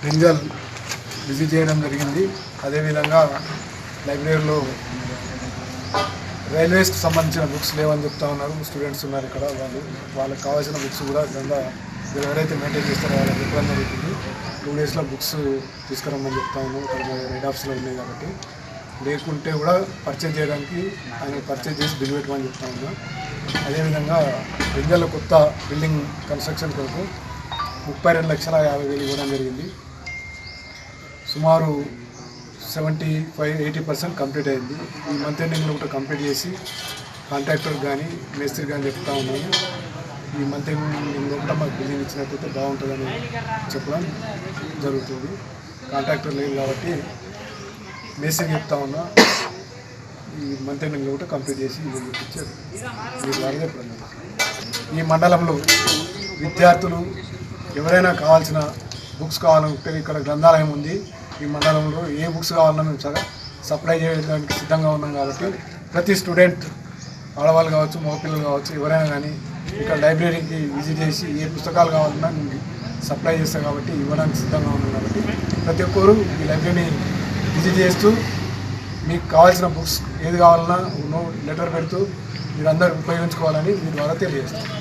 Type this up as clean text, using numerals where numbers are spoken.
Brinjal visit చేయడం జరిగింది. అదేవిధంగా లైబ్రరీలో రైల్వేస్కి సంబంధించిన బుక్స్ లేవని చెప్తా ఉన్నారు. స్టూడెంట్స్ ఉన్నారు ఇక్కడ, వాళ్ళకి కావాల్సిన బుక్స్ కూడా గ్రంథ ఎవరైతే మెయింటైన్ చేస్తారో వాళ్ళకి ఇబ్బంది జరుగుతుంది. 2 డేస్లో బుక్స్ తీసుకురమ్మని చెప్తా ఉన్నాం. ఇక్కడ రెడ్ ఆఫీస్లో ఉన్నాయి కాబట్టి లేకుంటే కూడా పర్చేజ్ చేయడానికి ఆయన పర్చేజ్ చేసి బిల్ పెట్టమని చెప్తా ఉన్నాం. అదేవిధంగా బ్రింజల్లో కొత్త బిల్డింగ్ కన్స్ట్రక్షన్ కొరకు 32,50,000 ఇవ్వడం జరిగింది. సుమారు 75-80% కంప్లీట్ అయింది. ఈ మంత్ ఎండింగ్లో కూడా కంప్లీట్ చేసి కాంట్రాక్టర్ కానీ మేస్త్రి కానీ చెప్తా ఉన్నాను. ఈ మంత్ ఎండింగ్లో కూడా మాకు బిల్డింగ్ ఇచ్చినట్టయితే బాగుంటుందని చెప్పడం జరుగుతుంది. కాంట్రాక్టర్ లేదు కాబట్టి మేస్త్రికి చెప్తా ఉన్నా ఈ మంత్ ఎండింగ్లో కూడా కంప్లీట్ చేసి ఇచ్చారు. ఈ ద్వారా చెప్పడం. ఈ మండలంలో విద్యార్థులు ఎవరైనా కావాల్సిన బుక్స్ కావాలంటే ఇక్కడ గ్రంథాలయం ఉంది. ఈ మండలంలో ఏ బుక్స్ కావాలన్నా మేము సప్లై చేయడానికి సిద్ధంగా ఉన్నాం కాబట్టి ప్రతి స్టూడెంట్, ఆడవాళ్ళు కావచ్చు, మగపిల్లలు కావచ్చు, ఎవరైనా కానీ ఇక్కడ లైబ్రరీకి విజిట్ చేసి ఏ పుస్తకాలు కావాలన్నా మేము సప్లై చేస్తాం కాబట్టి ఇవ్వడానికి సిద్ధంగా ఉన్నాం కాబట్టి ప్రతి ఒక్కరు ఈ లైబ్రరీని విజిట్ చేస్తూ మీకు కావాల్సిన బుక్స్ ఏది కావాలన్నా లెటర్ పెడుతూ మీరందరూ ఉపయోగించుకోవాలని మీ ద్వారా తెలియజేస్తాం.